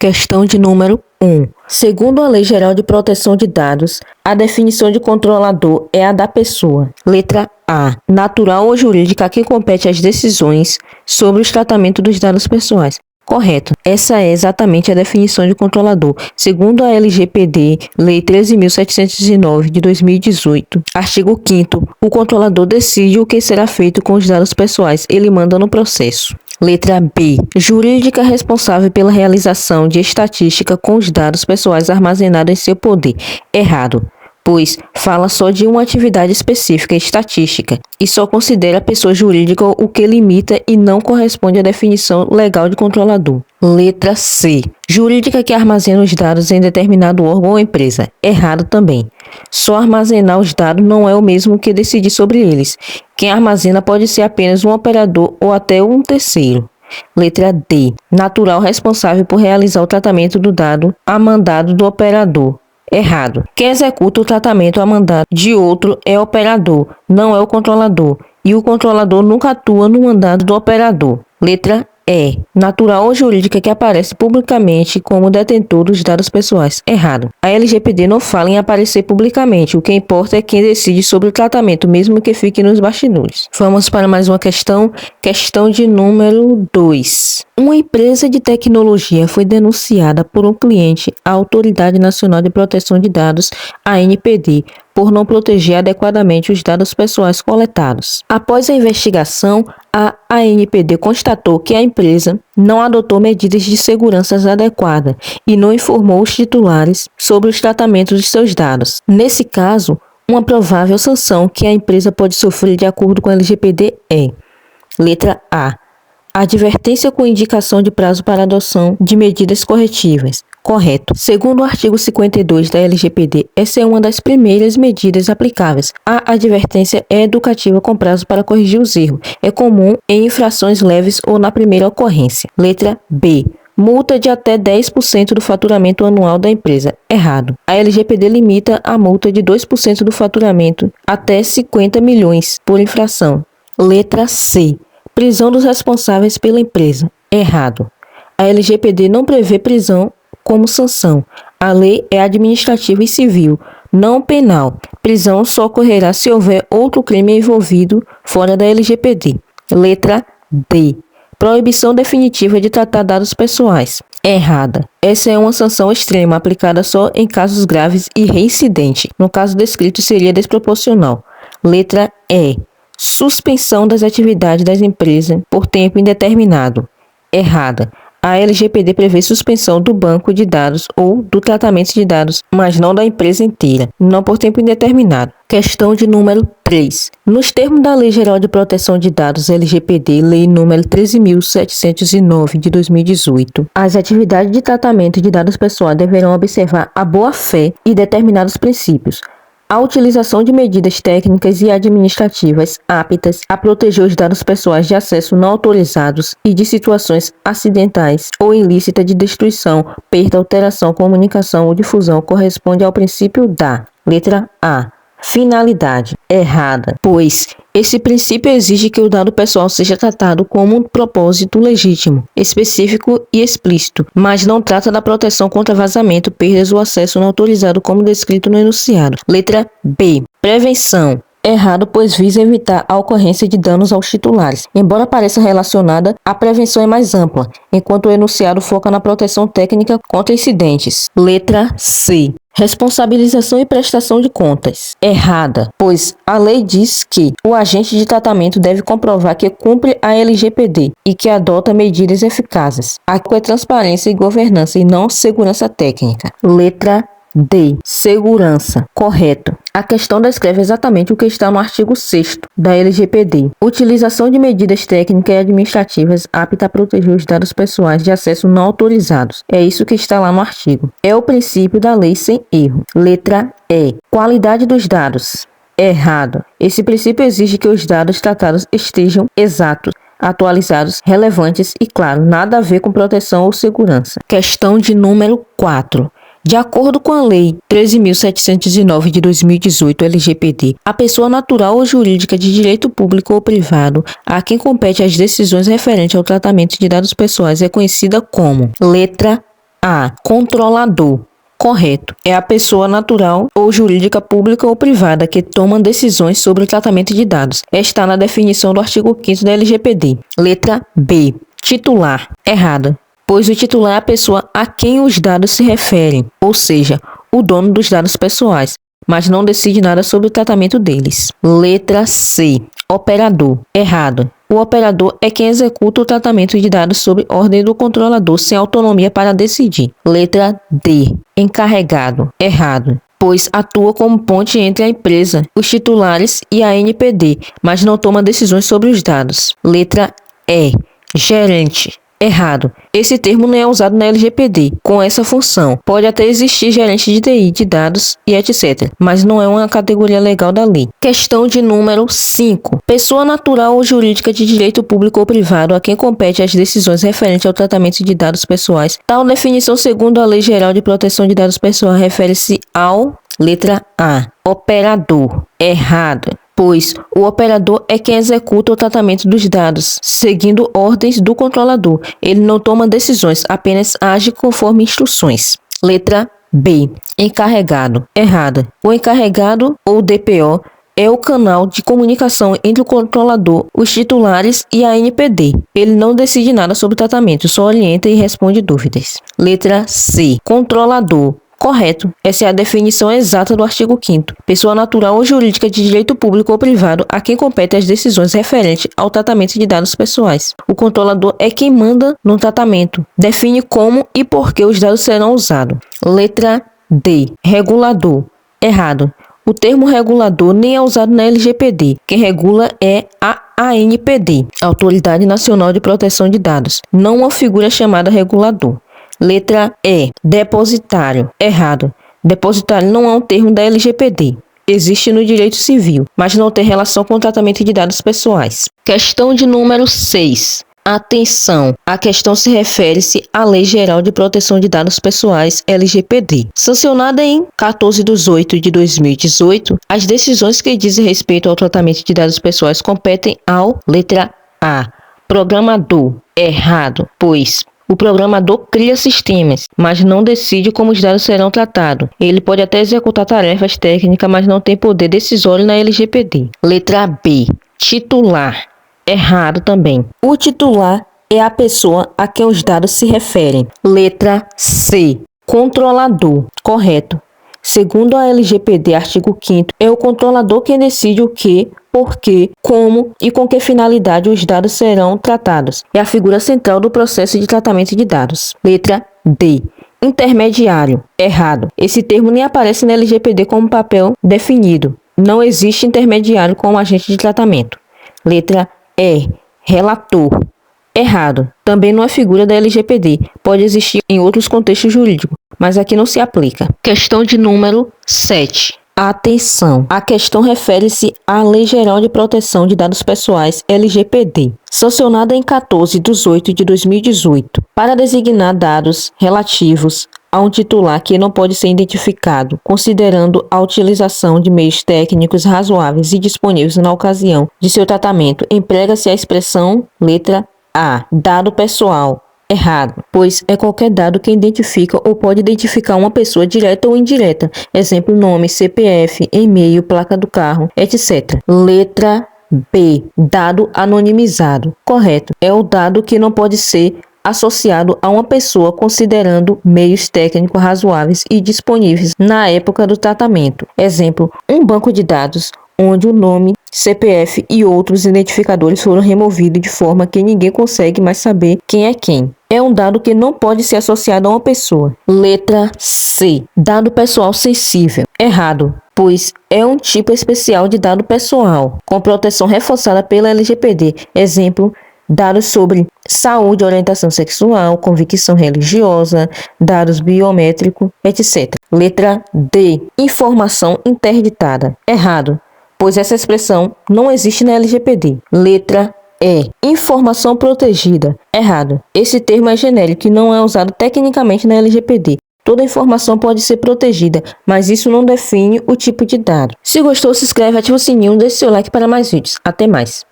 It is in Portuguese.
Questão de número 1. Segundo a Lei Geral de Proteção de Dados, a definição de controlador é a da pessoa. Letra A. Natural ou jurídica a quem compete as decisões sobre o tratamento dos dados pessoais. Correto. Essa é exatamente a definição de controlador. Segundo a LGPD, Lei 13.709 de 2018, artigo 5º, o controlador decide o que será feito com os dados pessoais. Ele manda no processo. Letra B. Jurídica responsável pela realização de estatística com os dados pessoais armazenados em seu poder. Errado, pois fala só de uma atividade específica, estatística, e só considera a pessoa jurídica o que limita e não corresponde à definição legal de controlador. Letra C. Jurídica que armazena os dados em determinado órgão ou empresa. Errado também. Só armazenar os dados não é o mesmo que decidir sobre eles. Quem armazena pode ser apenas um operador ou até um terceiro. Letra D. Natural responsável por realizar o tratamento do dado a mandado do operador. Errado. Quem executa o tratamento a mandado de outro é o operador, não é o controlador. E o controlador nunca atua no mandado do operador. Letra E. Natural ou jurídica que aparece publicamente como detentor dos dados pessoais. Errado. A LGPD não fala em aparecer publicamente. O que importa é quem decide sobre o tratamento, mesmo que fique nos bastidores. Vamos para mais uma questão. Questão de número 2. Uma empresa de tecnologia foi denunciada por um cliente à Autoridade Nacional de Proteção de Dados, ANPD, por não proteger adequadamente os dados pessoais coletados. Após a investigação, a ANPD constatou que a empresa não adotou medidas de segurança adequadas e não informou os titulares sobre os tratamentos de seus dados. Nesse caso, uma provável sanção que a empresa pode sofrer de acordo com a LGPD é: letra A. Advertência com indicação de prazo para adoção de medidas corretivas. Correto. Segundo o artigo 52 da LGPD, essa é uma das primeiras medidas aplicáveis. A advertência é educativa com prazo para corrigir os erros. É comum em infrações leves ou na primeira ocorrência. Letra B. Multa de até 10% do faturamento anual da empresa. Errado. A LGPD limita a multa de 2% do faturamento até 50 milhões por infração. Letra C. Prisão dos responsáveis pela empresa. Errado. A LGPD não prevê prisão como sanção. A lei é administrativa e civil, não penal. Prisão só ocorrerá se houver outro crime envolvido fora da LGPD. Letra D. Proibição definitiva de tratar dados pessoais. Errada. Essa é uma sanção extrema aplicada só em casos graves e reincidente. No caso descrito, seria desproporcional. Letra E. Suspensão das atividades das empresas por tempo indeterminado. Errada. A LGPD prevê suspensão do banco de dados ou do tratamento de dados, mas não da empresa inteira, não por tempo indeterminado. Questão de número 3. Nos termos da Lei Geral de Proteção de Dados LGPD, Lei número 13.709 de 2018, as atividades de tratamento de dados pessoais deverão observar a boa-fé e determinados princípios. A utilização de medidas técnicas e administrativas aptas a proteger os dados pessoais de acesso não autorizados e de situações acidentais ou ilícitas de destruição, perda, alteração, comunicação ou difusão corresponde ao princípio da letra A. Finalidade. Errada, pois esse princípio exige que o dado pessoal seja tratado como um propósito legítimo, específico e explícito, mas não trata da proteção contra vazamento, perdas ou acesso não autorizado como descrito no enunciado. Letra B. Prevenção. Errado, pois visa evitar a ocorrência de danos aos titulares. Embora pareça relacionada, a prevenção é mais ampla, enquanto o enunciado foca na proteção técnica contra incidentes. Letra C. Responsabilização e prestação de contas. Errada, pois a lei diz que o agente de tratamento deve comprovar que cumpre a LGPD e que adota medidas eficazes. Aqui é transparência e governança e não segurança técnica. Letra D. Segurança. Correto. A questão descreve exatamente o que está no artigo 6º da LGPD. Utilização de medidas técnicas e administrativas aptas a proteger os dados pessoais de acesso não autorizados. É isso que está lá no artigo. É o princípio da lei sem erro. Letra E. Qualidade dos dados. Errado. Esse princípio exige que os dados tratados estejam exatos, atualizados, relevantes e, claro, nada a ver com proteção ou segurança. Questão de número 4. De acordo com a Lei 13.709 de 2018 LGPD, a pessoa natural ou jurídica de direito público ou privado a quem compete as decisões referentes ao tratamento de dados pessoais é conhecida como letra A. Controlador. Correto. É a pessoa natural ou jurídica pública ou privada que toma decisões sobre o tratamento de dados. Está na definição do artigo 5º da LGPD. Letra B. Titular. Errado. Pois o titular é a pessoa a quem os dados se referem, ou seja, o dono dos dados pessoais, mas não decide nada sobre o tratamento deles. Letra C. Operador. Errado. O operador é quem executa o tratamento de dados sob ordem do controlador sem autonomia para decidir. Letra D. Encarregado. Errado. Pois atua como ponte entre a empresa, os titulares e a ANPD, mas não toma decisões sobre os dados. Letra E. Gerente. Errado. Esse termo não é usado na LGPD com essa função. Pode até existir gerente de TI, de dados e etc., mas não é uma categoria legal da lei. Questão de número 5. Pessoa natural ou jurídica de direito público ou privado a quem compete as decisões referentes ao tratamento de dados pessoais. Tal definição, segundo a Lei Geral de Proteção de Dados Pessoais, refere-se ao... Letra A. Operador. Errado. Pois o operador é quem executa o tratamento dos dados, seguindo ordens do controlador. Ele não toma decisões, apenas age conforme instruções. Letra B. Encarregado. Errado. O encarregado, ou DPO, é o canal de comunicação entre o controlador, os titulares e a ANPD. Ele não decide nada sobre o tratamento, só orienta e responde dúvidas. Letra C. Controlador. Correto. Essa é a definição exata do artigo 5º. Pessoa natural ou jurídica de direito público ou privado a quem compete as decisões referentes ao tratamento de dados pessoais. O controlador é quem manda no tratamento, define como e por que os dados serão usados. Letra D. Regulador. Errado. O termo regulador nem é usado na LGPD. Quem regula é a ANPD, Autoridade Nacional de Proteção de Dados, não uma figura chamada regulador. Letra E. Depositário. Errado. Depositário não é um termo da LGPD. Existe no direito civil, mas não tem relação com o tratamento de dados pessoais. Questão de número 6. Atenção! A questão se refere-se à Lei Geral de Proteção de Dados Pessoais, LGPD. Sancionada em 14/18/2018, as decisões que dizem respeito ao tratamento de dados pessoais competem ao... Letra A. Programador. Errado, pois... O programador cria sistemas, mas não decide como os dados serão tratados. Ele pode até executar tarefas técnicas, mas não tem poder decisório na LGPD. Letra B. Titular. Errado também. O titular é a pessoa a quem os dados se referem. Letra C. Controlador. Correto. Segundo a LGPD, artigo 5º, é o controlador quem decide o que, por que, como e com que finalidade os dados serão tratados. É a figura central do processo de tratamento de dados. Letra D. Intermediário. Errado. Esse termo nem aparece na LGPD como papel definido. Não existe intermediário como agente de tratamento. Letra E. Relator. Errado. Também não é figura da LGPD. Pode existir em outros contextos jurídicos, mas aqui não se aplica. Questão de número 7. Atenção! A questão refere-se à Lei Geral de Proteção de Dados Pessoais, LGPD, sancionada em 14/18/2018, para designar dados relativos a um titular que não pode ser identificado, considerando a utilização de meios técnicos razoáveis e disponíveis na ocasião de seu tratamento. Emprega-se a expressão letra A. Dado pessoal. Errado, pois é qualquer dado que identifica ou pode identificar uma pessoa direta ou indireta. Exemplo, nome, CPF, e-mail, placa do carro, etc. Letra B. Dado anonimizado. Correto. É o dado que não pode ser associado a uma pessoa considerando meios técnicos razoáveis e disponíveis na época do tratamento. Exemplo, um banco de dados onde o nome, CPF e outros identificadores foram removidos de forma que ninguém consegue mais saber quem é quem. É um dado que não pode ser associado a uma pessoa. Letra C. Dado pessoal sensível. Errado, pois é um tipo especial de dado pessoal, com proteção reforçada pela LGPD. Exemplo, dados sobre saúde, orientação sexual, convicção religiosa, dados biométricos, etc. Letra D. Informação interditada. Errado, pois essa expressão não existe na LGPD. Letra E. Informação protegida. Errado. Esse termo é genérico e não é usado tecnicamente na LGPD. Toda informação pode ser protegida, mas isso não define o tipo de dado. Se gostou, se inscreve, ativa o sininho, deixe seu like para mais vídeos. Até mais.